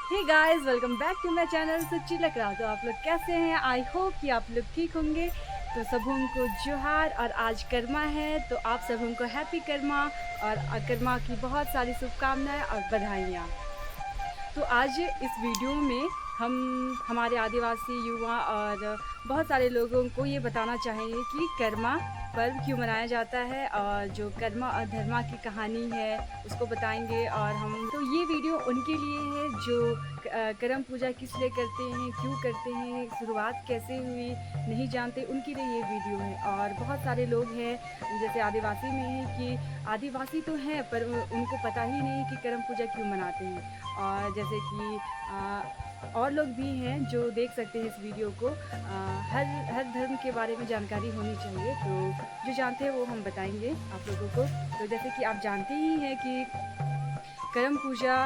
Hey guys, welcome back to my channel Sachchi Lakra. तो आप लोग कैसे हैं? आई होप कि आप लोग ठीक होंगे। तो सबों को जोहार। और आज कर्मा है तो आप सबों को हैप्पी कर्मा और कर्मा की बहुत सारी शुभकामनाएं और बधाइयाँ। तो आज इस वीडियो में हम हमारे आदिवासी युवा और बहुत सारे लोगों को ये बताना चाहेंगे कि कर्मा पर्व क्यों मनाया जाता है और जो कर्मा और धर्मा की कहानी है उसको बताएंगे। और हम तो ये वीडियो उनके लिए है जो करम पूजा किस लिए करते हैं, क्यों करते हैं, शुरुआत कैसे हुई नहीं जानते, उनके लिए ये वीडियो है। और बहुत सारे लोग हैं जैसे आदिवासी में है कि आदिवासी तो हैं पर उनको पता ही नहीं कि करम पूजा क्यों मनाते हैं। और जैसे कि और लोग भी हैं जो देख सकते हैं इस वीडियो को। हर हर धर्म के बारे में जानकारी होनी चाहिए, तो जो जानते हैं वो हम बताएंगे आप लोगों को। तो जैसे कि आप जानते ही हैं कि करम पूजा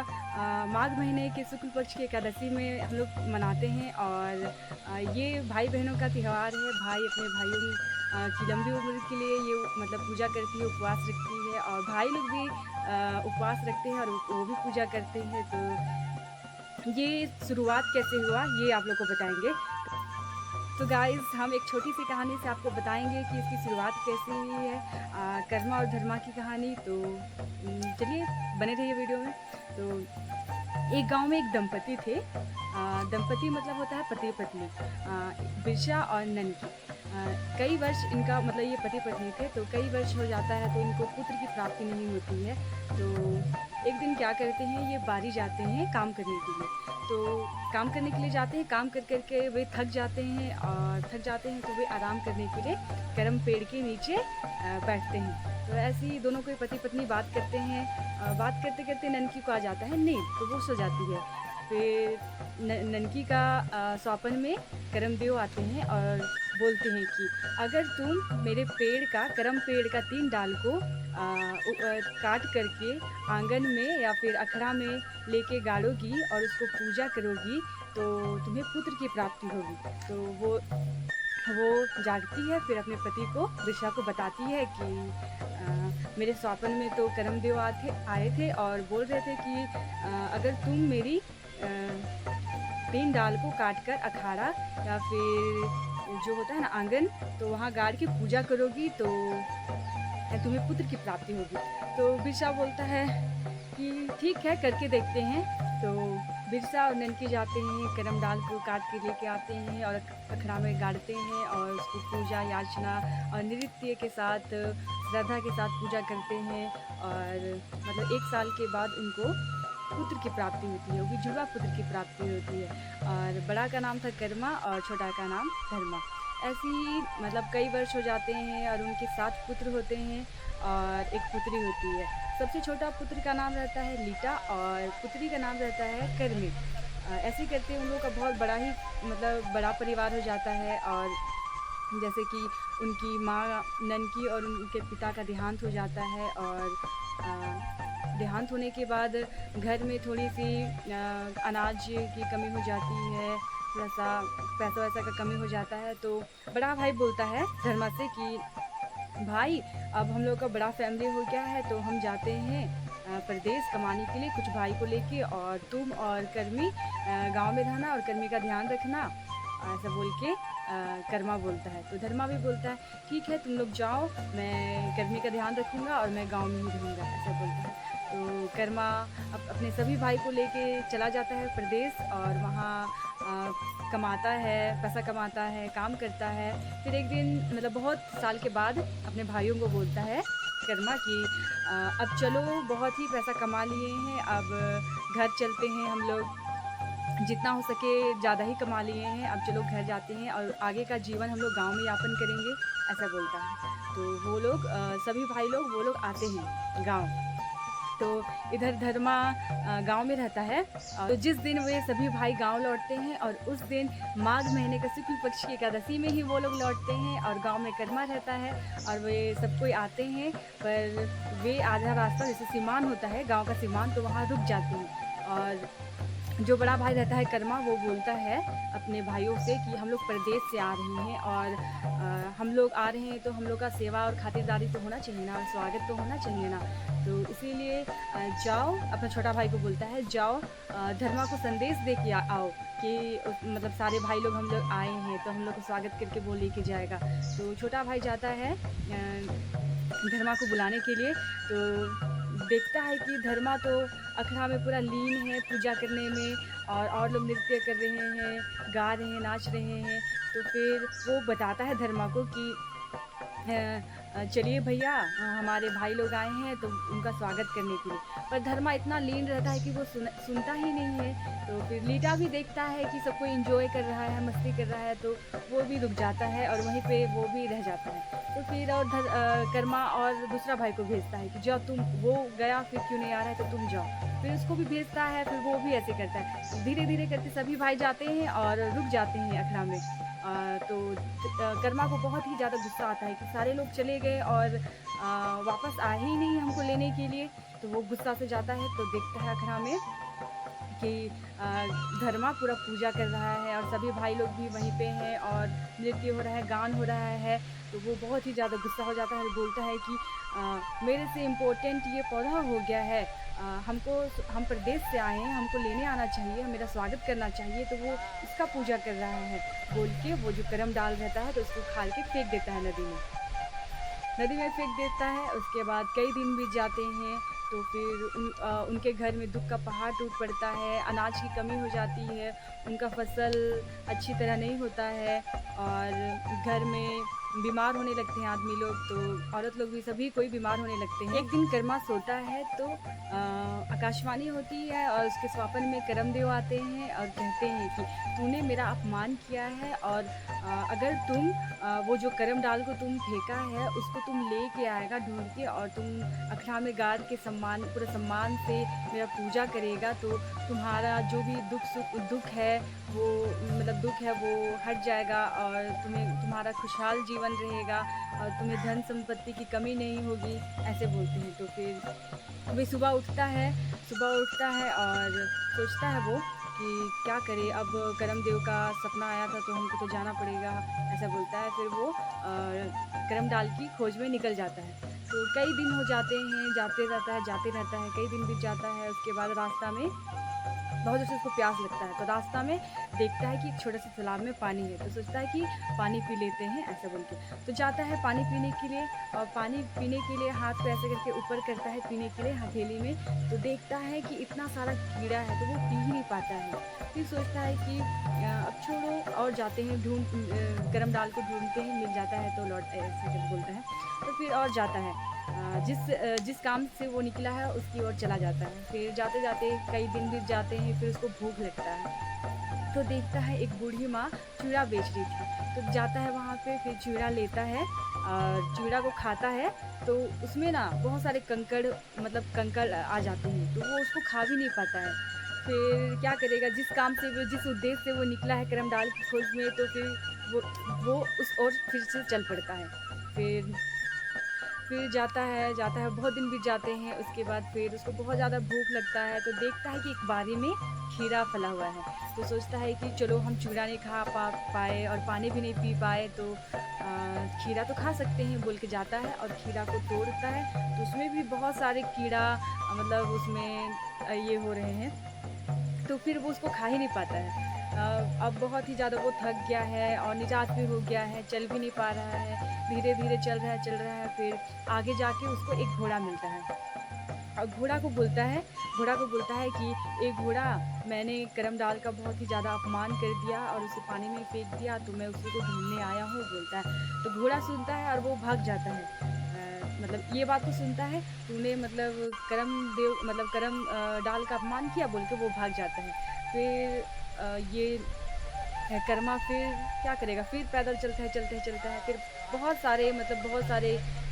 माघ महीने के शुक्ल पक्ष की एकादशी में हम लोग मनाते हैं। और ये भाई बहनों का त्यौहार है। भाई अपने भाइयों की लंबी उम्र के लिए ये मतलब पूजा करती है, उपवास रखती है। और भाई लोग भी उपवास रखते हैं और वो भी पूजा करते हैं। तो ये शुरुआत कैसे हुआ ये आप लोग को बताएंगे। तो गाइस, हम एक छोटी सी कहानी से आपको बताएंगे कि इसकी शुरुआत कैसे हुई है, कर्मा और धर्मा की कहानी। तो चलिए बने रहिए वीडियो में। तो एक गांव में एक दंपति थे। दंपति मतलब होता है पति पत्नी, बिरसा और ननकी। कई वर्ष इनका मतलब ये पति पत्नी थे, तो कई वर्ष हो जाता है तो इनको पुत्र की प्राप्ति नहीं होती है। तो एक दिन क्या करते हैं, ये बारी जाते हैं काम करने के लिए। तो काम करने के लिए जाते हैं, काम कर करके वे थक जाते हैं। और थक जाते हैं तो वे आराम करने के लिए करम पेड़ के नीचे बैठते हैं। तो ऐसे ही दोनों कोई पति पत्नी बात करते हैं। बात करते करते ननकी को आ जाता है नींद, तो वो सो जाती है। फिर ननकी का स्वप्न में करमदेव आते हैं और बोलते हैं कि अगर तुम मेरे पेड़ का करम पेड़ का 3 डाल को काट करके आंगन में या फिर अखड़ा में लेके गाड़ोगी और उसको पूजा करोगी तो तुम्हें पुत्र की प्राप्ति होगी। तो वो जागती है, फिर अपने पति को दिशा को बताती है कि मेरे स्वप्न में तो करमदेव आए थे और बोल रहे थे कि अगर तुम मेरी 3 डाल को काट कर अखाड़ा या फिर जो होता है ना आंगन, तो वहाँ गाड़ के पूजा करोगी तो तुम्हें पुत्र की प्राप्ति होगी। तो बिरसा बोलता है कि ठीक है, करके देखते हैं। तो बिरसा और ननकी जाते हैं, करम डाल को काट के लेके आते हैं और अखड़ा में गाड़ते हैं और उसकी पूजा याचना और नृत्य के साथ श्रद्धा के साथ पूजा करते हैं। और मतलब 1 साल के बाद उनको पुत्र की प्राप्ति होती है, वो भी जुड़वा पुत्र की प्राप्ति होती है। और बड़ा का नाम था कर्मा और छोटा का नाम धर्मा। ऐसे ही मतलब कई वर्ष हो जाते हैं और उनके 7 पुत्र होते हैं और एक पुत्री होती है। सबसे छोटा पुत्र का नाम रहता है लीटा और पुत्री का नाम रहता है कर्मी। ऐसे करते उन लोगों का बहुत बड़ा ही मतलब बड़ा परिवार हो जाता है। और जैसे कि उनकी माँ ननकी और उनके पिता का देहांत हो जाता है। और देहांत होने के बाद घर में थोड़ी सी अनाज की कमी हो जाती है, थोड़ा सा पैसा वैसा का कमी हो जाता है। तो बड़ा भाई बोलता है धर्मा से कि भाई, अब हम लोग का बड़ा फैमिली हो गया है तो हम जाते हैं प्रदेश कमाने के लिए कुछ भाई को लेके, और तुम और कर्मी गांव में रहना और कर्मी का ध्यान रखना, ऐसा बोल के कर्मा बोलता है। तो धर्मा भी बोलता है ठीक है, तुम लोग जाओ, मैं कर्मी का ध्यान रखूँगा और मैं गांव में ही रहूँगा, ऐसा बोलता है। तो कर्मा अपने सभी भाई को लेके चला जाता है प्रदेश और वहाँ कमाता है, पैसा कमाता है, काम करता है। फिर एक दिन मतलब बहुत साल के बाद अपने भाइयों को बोलता है कर्मा कि अब चलो, बहुत ही पैसा कमा लिए हैं, अब घर चलते हैं हम लोग, जितना हो सके ज़्यादा ही कमा लिए हैं, अब चलो घर जाते हैं और आगे का जीवन हम लोग गांव में यापन करेंगे, ऐसा बोलता है। तो वो लोग सभी भाई लोग वो लोग आते हैं गांव। तो इधर धर्मा गांव में रहता है। तो जिस दिन वे सभी भाई गांव लौटते हैं और उस दिन माघ महीने का शुक्ल पक्ष की एकादशी में ही वो लोग लौटते हैं और गांव में कर्मा रहता है और वे सब कोई आते हैं। पर वे आधा रास्ता, जैसे सीमान होता है गांव का सीमान, तो वहाँ रुक जाते हैं। और जो बड़ा भाई रहता है कर्मा, वो बोलता है अपने भाइयों से कि हम लोग परदेश से आ रहे हैं और हम लोग आ रहे हैं तो हम लोग का सेवा और खातिरदारी तो होना चाहिए ना, और स्वागत तो होना चाहिए ना। तो इसीलिए जाओ, अपना छोटा भाई को बोलता है जाओ धर्मा को संदेश दे के आओ कि मतलब सारे भाई लोग हम लोग आए हैं तो हम लोग को स्वागत करके वो लेके जाएगा। तो छोटा भाई जाता है धर्मा को बुलाने के लिए। तो देखता है कि धर्मा तो अखड़ा में पूरा लीन है पूजा करने में, और लोग नृत्य कर रहे हैं, गा रहे हैं, नाच रहे हैं। तो फिर वो बताता है धर्मा को कि चलिए भैया हमारे भाई लोग आए हैं तो उनका स्वागत करने के लिए। पर धर्मा इतना लीन रहता है कि वो सुनता ही नहीं है। तो फिर लीटा भी देखता है कि सबको एंजॉय कर रहा है, मस्ती कर रहा है, तो वो भी रुक जाता है और वहीं पे वो भी रह जाता है। तो फिर और कर्मा और दूसरा भाई को भेजता है कि जाओ तुम, वो गया फिर क्यों नहीं आ रहा है तो तुम जाओ। फिर उसको भी भेजता है, फिर वो भी ऐसे करता है। धीरे धीरे करके सभी भाई जाते हैं और रुक जाते हैं अखड़ा में। तो कर्मा को बहुत ही ज़्यादा गुस्सा आता है कि सारे लोग चले गए और वापस आए ही नहीं हमको लेने के लिए। तो वो गुस्सा से जाता है तो देखता है अखड़ा में कि धर्मा पूरा पूजा कर रहा है और सभी भाई लोग भी वहीं पे हैं और नृत्य हो रहा है, गान हो रहा है। तो वो बहुत ही ज़्यादा गुस्सा हो जाता है और बोलता है कि मेरे से इम्पोर्टेंट ये पौधा हो गया है, हम प्रदेश से आए हैं, हमको लेने आना चाहिए, मेरा स्वागत करना चाहिए, तो वो इसका पूजा कर रहा है बोल के वो जो करम डाल रहता है तो उसको खाल के फेंक देता है नदी में फेंक देता है। उसके बाद कई दिन बीत जाते हैं। तो फिर उनके घर में दुख का पहाड़ टूट पड़ता है, अनाज की कमी हो जाती है, उनका फसल अच्छी तरह नहीं होता है और घर में बीमार होने लगते हैं आदमी लोग, तो औरत लोग भी सभी कोई बीमार होने लगते हैं। एक दिन कर्मा सोता है तो आकाशवाणी होती है और उसके स्वापन में करमदेव आते हैं और कहते हैं कि तूने मेरा अपमान किया है और अगर तुम वो जो करम डाल को तुम फेंका है उसको तुम ले के आएगा ढूंढ के और तुम अखड़ा में गाड़ के पूरे सम्मान से मेरा पूजा करेगा तो तुम्हारा जो भी दुख है वो हट जाएगा और तुम्हारा खुशहाल जीवन रहेगा और तुम्हें धन संपत्ति की कमी नहीं होगी, ऐसे बोलते हैं। तो फिर वे सुबह उठता है और सोचता है वो कि क्या करे, अब करमदेव का सपना आया था तो हमको तो जाना पड़ेगा, ऐसा बोलता है। फिर वो करम डाल की खोज में निकल जाता है। तो कई दिन हो जाते हैं, जाते रहता है, कई दिन बीत जाता है। उसके बाद रास्ता में बहुत जोर से उसको प्यास लगता है तो रास्ता में देखता है कि एक छोटे से तालाब में पानी है। तो सोचता है कि पानी पी लेते हैं, ऐसा बोल के तो जाता है पानी पीने के लिए। और पानी पीने के लिए हाथ को ऐसे करके ऊपर करता है पीने के लिए हथेली में। तो देखता है कि इतना सारा कीड़ा है तो वो पी ही नहीं पाता है। फिर सोचता है कि अब छोड़ो, और जाते हैं गरम दाल को ढूंढते हैं, मिल जाता है तो लौट ऐसे बोलता है। तो फिर और जाता है जिस काम से वो निकला है उसकी ओर चला जाता है। फिर जाते जाते कई दिन बीत जाते हैं। फिर उसको भूख लगता है तो देखता है एक बूढ़ी माँ चूड़ा बेच रही थी। तो जाता है वहाँ पे, फिर चूड़ा लेता है और चूड़ा को खाता है। तो उसमें ना बहुत सारे कंकड़ आ जाते हैं तो वो उसको खा भी नहीं पाता है। फिर क्या करेगा, जिस उद्देश्य से वो निकला है करम डाल की खोज में, तो फिर वो उस ओर फिर से चल पड़ता है। फिर जाता है बहुत दिन बीत जाते हैं। उसके बाद फिर उसको बहुत ज़्यादा भूख लगता है तो देखता है कि एक बारी में खीरा फला हुआ है। तो सोचता है कि चलो हम चूड़ा नहीं खा पाए और पानी भी नहीं पी पाए तो खीरा तो खा सकते हैं बोल के जाता है और खीरा को तोड़ता है। तो उसमें भी बहुत सारे कीड़ा उसमें ये हो रहे हैं। तो फिर वो उसको खा ही नहीं पाता है। अब बहुत ही ज़्यादा वो थक गया है और निजात भी हो गया है, चल भी नहीं पा रहा है, धीरे धीरे चल रहा है। फिर आगे जाके उसको एक घोड़ा मिलता है और घोड़ा को बोलता है कि एक घोड़ा, मैंने करम डाल का बहुत ही ज़्यादा अपमान कर दिया और उसे पानी में फेंक दिया तो मैं उसी को ढूंढने आया हूँ, बोलता है। तो घोड़ा सुनता है और वो भाग जाता है। ये बात तो सुनता है, तूने करम डाल का अपमान किया बोल के वो भाग जाता है। फिर ये कर्मा फिर क्या करेगा, फिर पैदल चलता है। फिर बहुत सारे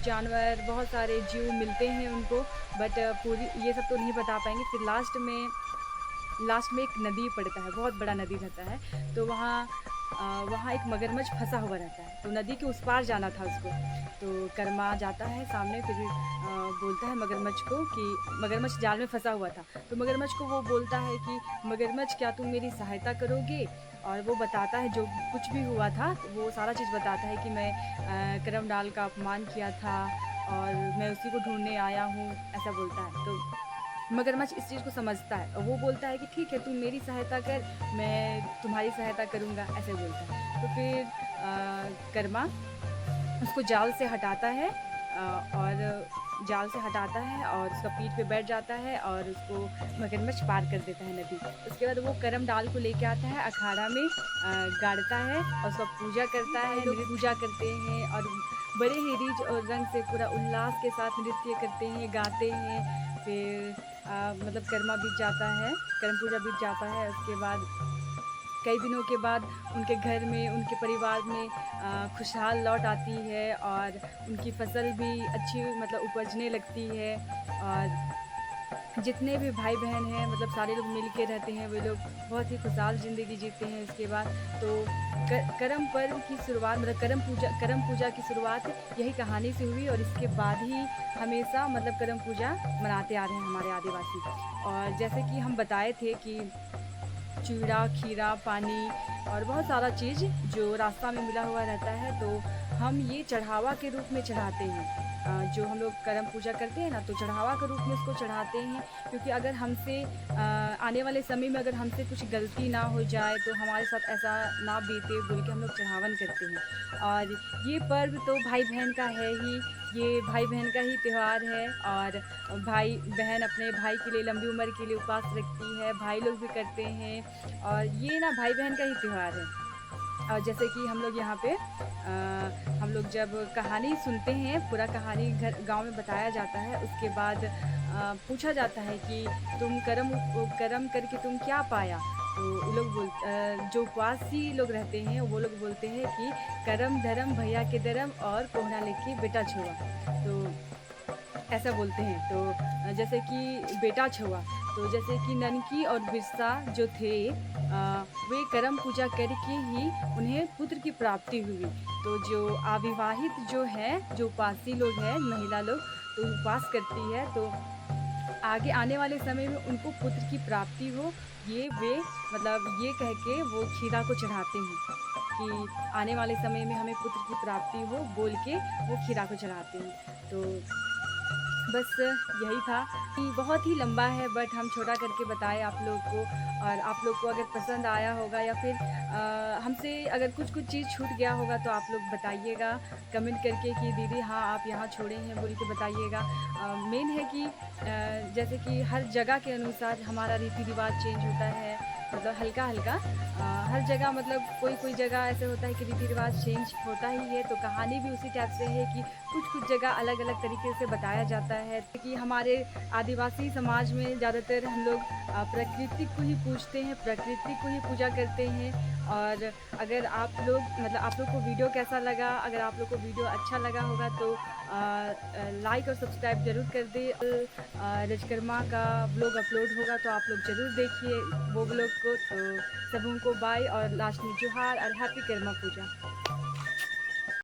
जानवर, बहुत सारे जीव मिलते हैं उनको, बट पूरी ये सब तो नहीं बता पाएंगे। फिर लास्ट में एक नदी पड़ता है, बहुत बड़ा नदी रहता है। तो वहाँ एक मगरमच्छ फंसा हुआ रहता है। तो नदी के उस पार जाना था उसको। तो कर्मा जाता है सामने, फिर बोलता है मगरमच्छ को कि मगरमच्छ जाल में फंसा हुआ था। तो मगरमच्छ को वो बोलता है कि मगरमच्छ क्या तुम मेरी सहायता करोगे? और वो बताता है जो कुछ भी हुआ था, तो वो सारा चीज़ बताता है कि मैं करमडाल का अपमान किया था और मैं उसी को ढूँढने आया हूँ, ऐसा बोलता है। तो मगरमच्छ इस चीज़ को समझता है और वो बोलता है कि ठीक है, तुम मेरी सहायता कर, मैं तुम्हारी सहायता करूँगा, ऐसे बोलता है। तो फिर कर्मा उसको जाल से हटाता है और जाल से हटाता है और उसका पीठ पे बैठ जाता है और उसको मगरमच्छ पार कर देता है नदी। उसके बाद वो करम डाल को लेके आता है, अखाड़ा में गाड़ता है और उसका पूजा करता है, लोग पूजा करते हैं और बड़े ही रीझ और रंग से पूरा उल्लास के साथ नृत्य करते हैं, गाते हैं। फिर मतलब कर्मा बीत जाता है, करम पूजा बीत जाता है। उसके बाद कई दिनों के बाद उनके घर में, उनके परिवार में खुशहाल लौट आती है और उनकी फसल भी अच्छी मतलब उपजने लगती है और जितने भी भाई-बहन हैं मतलब सारे लोग मिल के रहते हैं, वे लोग बहुत ही खुशहाल ज़िंदगी जीते हैं इसके बाद। तो करम पर्व की शुरुआत मतलब करम पूजा की शुरुआत यही कहानी से हुई और इसके बाद ही हमेशा मतलब करम पूजा मनाते आ रहे हैं हमारे आदिवासी। और जैसे कि हम बताए थे कि चूड़ा, खीरा, पानी और बहुत सारा चीज़ जो रास्ता में मिला हुआ रहता है, तो हम ये चढ़ावा के रूप में चढ़ाते हैं। जो हम लोग करम पूजा करते हैं ना, तो चढ़ावा के रूप में इसको चढ़ाते हैं क्योंकि अगर हमसे आने वाले समय में अगर हमसे कुछ गलती ना हो जाए, तो हमारे साथ ऐसा ना बीते बोल के हम लोग चढ़ावन करते हैं। और ये पर्व तो भाई-बहन का है ही, ये भाई-बहन का ही त्योहार है और भाई-बहन अपने भाई के लिए लंबी उम्र के लिए उपवास रखती है, भाई लोग भी करते हैं और ये ना भाई-बहन का ही त्योहार है। और जैसे कि हम लोग यहाँ पे हम लोग जब कहानी सुनते हैं, पूरा कहानी घर गाँव में बताया जाता है, उसके बाद पूछा जाता है कि तुम कर्म करके तुम क्या पाया? तो वो लोग जो उपवासी लोग रहते हैं, वो लोग बोलते हैं कि करम धरम भैया के धरम और कोहना लेके बेटा छुआ। तो ऐसा बोलते हैं। तो जैसे कि बेटा छुआ, तो जैसे कि ननकी और बिरसा जो थे वे करम पूजा करके ही उन्हें पुत्र की प्राप्ति हुई। तो जो अविवाहित जो है, जो उपासी लोग हैं, महिला लोग, तो उपवास करती है, तो आगे आने वाले समय में उनको पुत्र की प्राप्ति हो, ये वे मतलब ये कह के वो खीरा को चढ़ाते हैं कि आने वाले समय में हमें पुत्र की प्राप्ति हो, बोल के वो खीरा को चढ़ाते हैं। तो बस यही था कि बहुत ही लंबा है बट हम छोटा करके बताए आप लोग को। और आप लोग को अगर पसंद आया होगा या फिर हमसे अगर कुछ चीज़ छूट गया होगा तो आप लोग बताइएगा कमेंट करके कि दीदी हाँ आप यहाँ छोड़े हैं बोल के बताइएगा। मेन है कि जैसे कि हर जगह के अनुसार हमारा रीति रिवाज चेंज होता है, मतलब हल्का हल्का हर जगह मतलब कोई जगह ऐसे होता है कि रीति रिवाज चेंज होता ही है, तो कहानी भी उसी टाइप से है कि कुछ जगह अलग अलग तरीके से बताया जाता है कि हमारे आदिवासी समाज में ज़्यादातर हम लोग प्रकृति को ही पूजते हैं, प्रकृति को ही पूजा करते हैं। और अगर आप लोग मतलब आप लोग को वीडियो कैसा लगा, अगर आप लोग को वीडियो अच्छा लगा होगा तो लाइक और सब्सक्राइब ज़रूर कर दें। रजकर्मा का व्लॉग अपलोड होगा तो आप लोग ज़रूर देखिए वो व्लॉग को। तो सबों को बाय और लास्ट में जोहार और हैप्पी कर्मा पूजा।